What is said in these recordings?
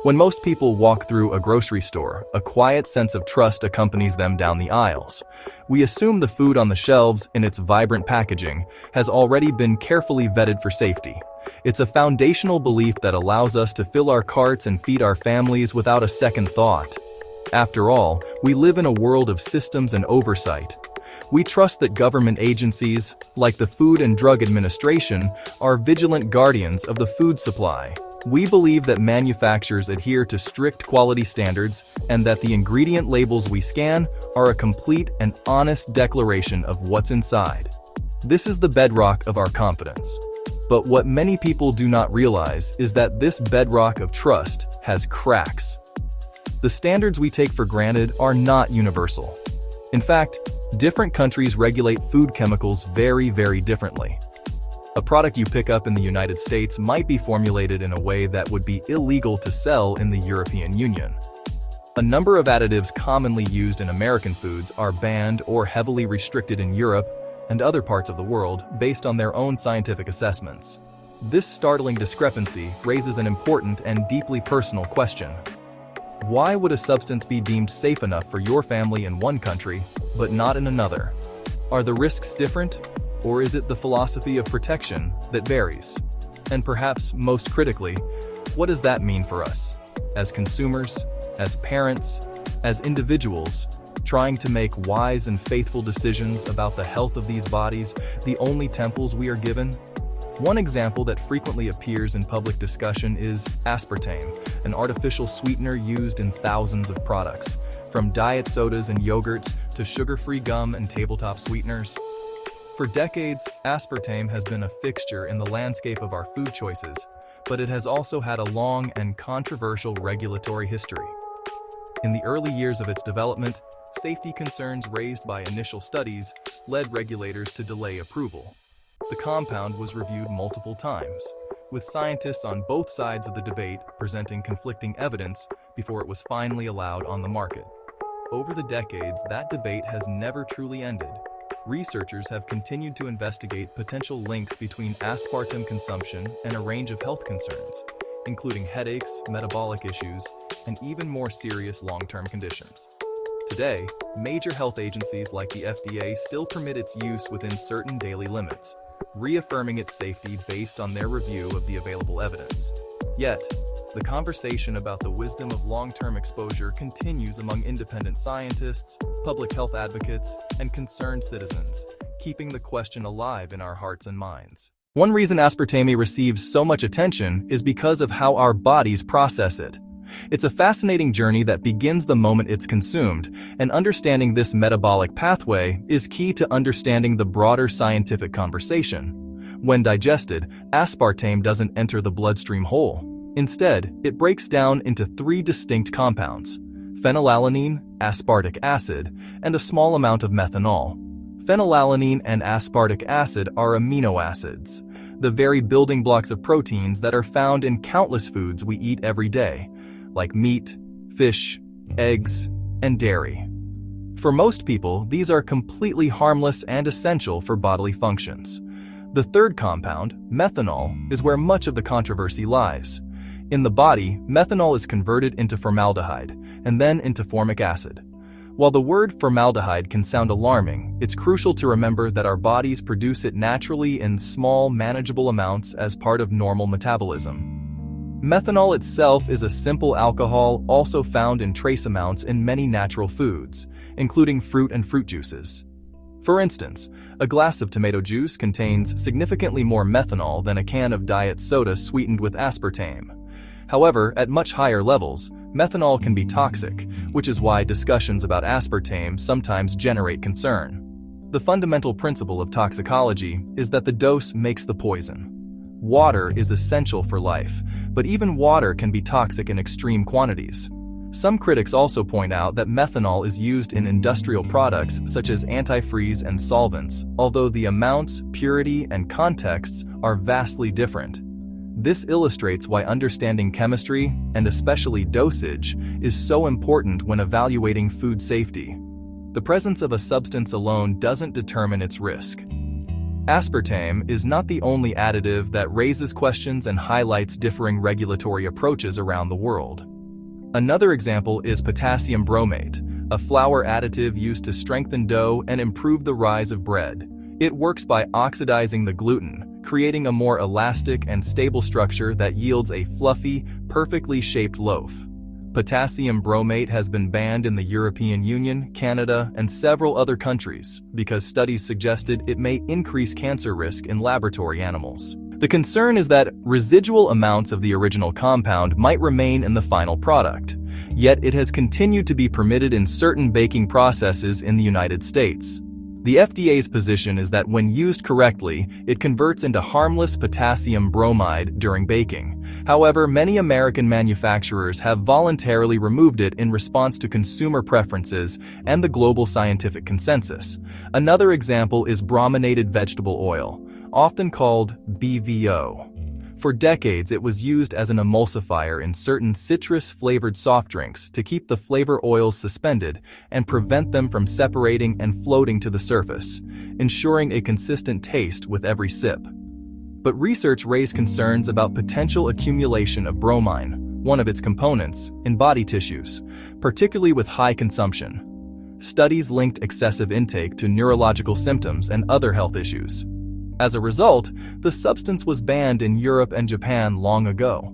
When most people walk through a grocery store, a quiet sense of trust accompanies them down the aisles. We assume the food on the shelves, in its vibrant packaging, has already been carefully vetted for safety. It's a foundational belief that allows us to fill our carts and feed our families without a second thought. After all, we live in a world of systems and oversight. We trust that government agencies, like the Food and Drug Administration, are vigilant guardians of the food supply. We believe that manufacturers adhere to strict quality standards and that the ingredient labels we scan are a complete and honest declaration of what's inside. This is the bedrock of our confidence. But what many people do not realize is that this bedrock of trust has cracks. The standards we take for granted are not universal. In fact, different countries regulate food chemicals very, very differently. A product you pick up in the United States might be formulated in a way that would be illegal to sell in the European Union. A number of additives commonly used in American foods are banned or heavily restricted in Europe and other parts of the world based on their own scientific assessments. This startling discrepancy raises an important and deeply personal question. Why would a substance be deemed safe enough for your family in one country, but not in another? Are the risks different? Or is it the philosophy of protection that varies? And perhaps most critically, what does that mean for us? As consumers, as parents, as individuals, trying to make wise and faithful decisions about the health of these bodies, the only temples we are given? One example that frequently appears in public discussion is aspartame, an artificial sweetener used in thousands of products, from diet sodas and yogurts to sugar-free gum and tabletop sweeteners. For decades, aspartame has been a fixture in the landscape of our food choices, but it has also had a long and controversial regulatory history. In the early years of its development, safety concerns raised by initial studies led regulators to delay approval. The compound was reviewed multiple times, with scientists on both sides of the debate presenting conflicting evidence before it was finally allowed on the market. Over the decades, that debate has never truly ended. Researchers have continued to investigate potential links between aspartame consumption and a range of health concerns, including headaches, metabolic issues, and even more serious long-term conditions. Today, major health agencies like the FDA still permit its use within certain daily limits, reaffirming its safety based on their review of the available evidence. Yet, the conversation about the wisdom of long-term exposure continues among independent scientists, public health advocates, and concerned citizens, keeping the question alive in our hearts and minds. One reason aspartame receives so much attention is because of how our bodies process it. It's a fascinating journey that begins the moment it's consumed, and understanding this metabolic pathway is key to understanding the broader scientific conversation. When digested, aspartame doesn't enter the bloodstream whole. Instead, it breaks down into three distinct compounds: phenylalanine, aspartic acid, and a small amount of methanol. Phenylalanine and aspartic acid are amino acids, the very building blocks of proteins that are found in countless foods we eat every day, like meat, fish, eggs, and dairy. For most people, these are completely harmless and essential for bodily functions. The third compound, methanol, is where much of the controversy lies. In the body, methanol is converted into formaldehyde and then into formic acid. While the word formaldehyde can sound alarming, it's crucial to remember that our bodies produce it naturally in small, manageable amounts as part of normal metabolism. Methanol itself is a simple alcohol also found in trace amounts in many natural foods, including fruit and fruit juices. For instance, a glass of tomato juice contains significantly more methanol than a can of diet soda sweetened with aspartame. However, at much higher levels, methanol can be toxic, which is why discussions about aspartame sometimes generate concern. The fundamental principle of toxicology is that the dose makes the poison. Water is essential for life, but even water can be toxic in extreme quantities. Some critics also point out that methanol is used in industrial products such as antifreeze and solvents, although the amounts, purity, and contexts are vastly different. This illustrates why understanding chemistry, and especially dosage, is so important when evaluating food safety. The presence of a substance alone doesn't determine its risk. Aspartame is not the only additive that raises questions and highlights differing regulatory approaches around the world. Another example is potassium bromate, a flour additive used to strengthen dough and improve the rise of bread. It works by oxidizing the gluten, creating a more elastic and stable structure that yields a fluffy, perfectly shaped loaf. Potassium bromate has been banned in the European Union, Canada, and several other countries because studies suggested it may increase cancer risk in laboratory animals. The concern is that residual amounts of the original compound might remain in the final product, yet it has continued to be permitted in certain baking processes in the United States. The FDA's position is that when used correctly, it converts into harmless potassium bromide during baking. However, many American manufacturers have voluntarily removed it in response to consumer preferences and the global scientific consensus. Another example is brominated vegetable oil, often called BVO. For decades, it was used as an emulsifier in certain citrus-flavored soft drinks to keep the flavor oils suspended and prevent them from separating and floating to the surface, ensuring a consistent taste with every sip. But research raised concerns about potential accumulation of bromine, one of its components, in body tissues, particularly with high consumption. Studies linked excessive intake to neurological symptoms and other health issues. As a result, the substance was banned in Europe and Japan long ago.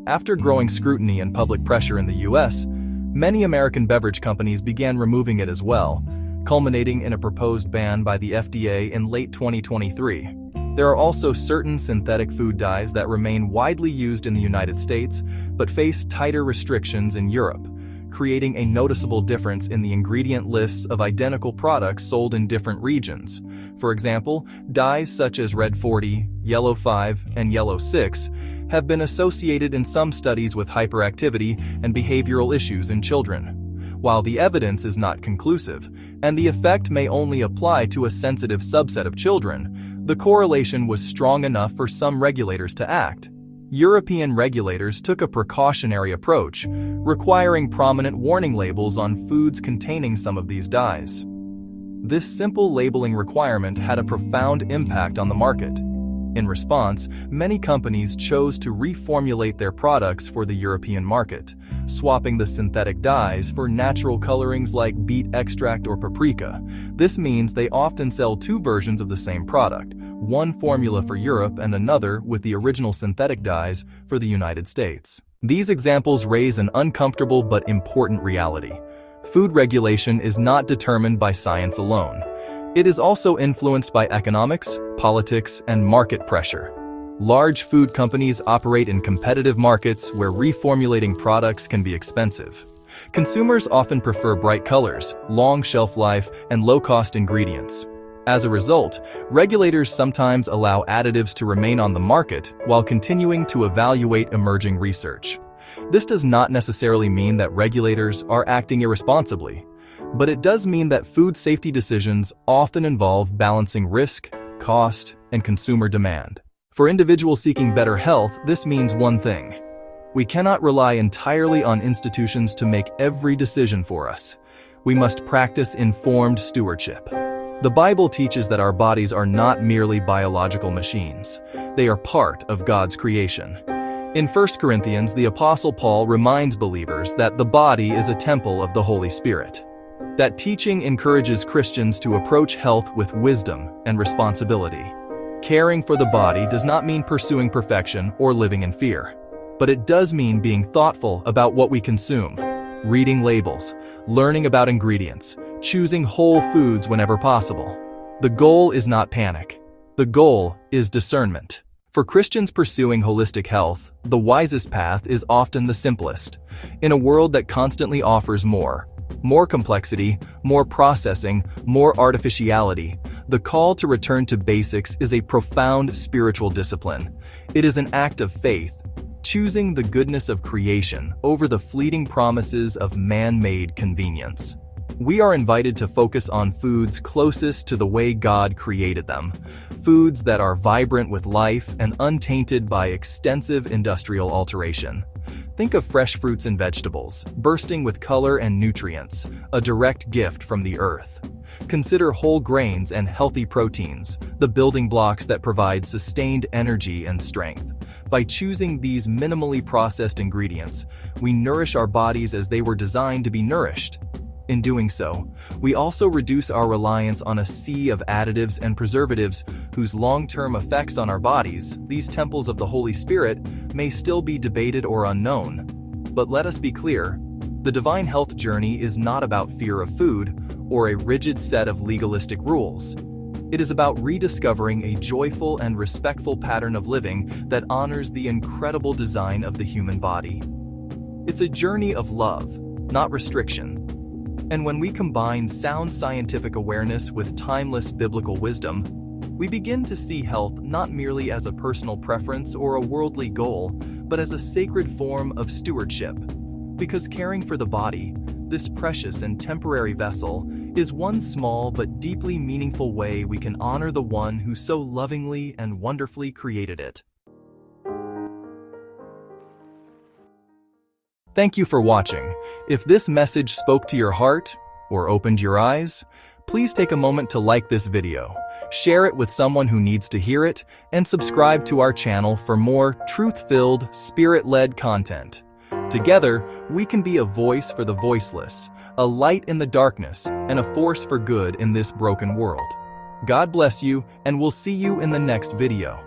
After growing scrutiny and public pressure in the US, many American beverage companies began removing it as well, culminating in a proposed ban by the FDA in late 2023. There are also certain synthetic food dyes that remain widely used in the United States but face tighter restrictions in Europe, creating a noticeable difference in the ingredient lists of identical products sold in different regions. For example, dyes such as Red 40, Yellow 5, and Yellow 6 have been associated in some studies with hyperactivity and behavioral issues in children. While the evidence is not conclusive, and the effect may only apply to a sensitive subset of children, the correlation was strong enough for some regulators to act. European regulators took a precautionary approach, requiring prominent warning labels on foods containing some of these dyes. This simple labeling requirement had a profound impact on the market. In response, many companies chose to reformulate their products for the European market, swapping the synthetic dyes for natural colorings like beet extract or paprika. This means they often sell two versions of the same product, one formula for Europe and another with the original synthetic dyes for the United States. These examples raise an uncomfortable but important reality. Food regulation is not determined by science alone. It is also influenced by economics, politics, and market pressure. Large food companies operate in competitive markets where reformulating products can be expensive. Consumers often prefer bright colors, long shelf life, and low-cost ingredients. As a result, regulators sometimes allow additives to remain on the market while continuing to evaluate emerging research. This does not necessarily mean that regulators are acting irresponsibly, but it does mean that food safety decisions often involve balancing risk, cost, and consumer demand. For individuals seeking better health, this means one thing: we cannot rely entirely on institutions to make every decision for us. We must practice informed stewardship. The Bible teaches that our bodies are not merely biological machines. They are part of God's creation. In 1 Corinthians, the Apostle Paul reminds believers that the body is a temple of the Holy Spirit. That teaching encourages Christians to approach health with wisdom and responsibility. Caring for the body does not mean pursuing perfection or living in fear, but it does mean being thoughtful about what we consume, reading labels, learning about ingredients, choosing whole foods whenever possible. The goal is not panic. The goal is discernment. For Christians pursuing holistic health, the wisest path is often the simplest. In a world that constantly offers more complexity, more processing, more artificiality, the call to return to basics is a profound spiritual discipline. It is an act of faith, choosing the goodness of creation over the fleeting promises of man-made convenience. We are invited to focus on foods closest to the way God created them, foods that are vibrant with life and untainted by extensive industrial alteration. Think of fresh fruits and vegetables, bursting with color and nutrients, a direct gift from the earth. Consider whole grains and healthy proteins, the building blocks that provide sustained energy and strength. By choosing these minimally processed ingredients, we nourish our bodies as they were designed to be nourished. In doing so, we also reduce our reliance on a sea of additives and preservatives whose long-term effects on our bodies, these temples of the Holy Spirit, may still be debated or unknown. But let us be clear, the divine health journey is not about fear of food or a rigid set of legalistic rules. It is about rediscovering a joyful and respectful pattern of living that honors the incredible design of the human body. It's a journey of love, not restriction. And when we combine sound scientific awareness with timeless biblical wisdom, we begin to see health not merely as a personal preference or a worldly goal, but as a sacred form of stewardship. Because caring for the body, this precious and temporary vessel, is one small but deeply meaningful way we can honor the one who so lovingly and wonderfully created it. Thank you for watching. If this message spoke to your heart or opened your eyes, please take a moment to like this video, share it with someone who needs to hear it, and subscribe to our channel for more truth-filled, spirit-led content. Together, we can be a voice for the voiceless, a light in the darkness, and a force for good in this broken world. God bless you, and we'll see you in the next video.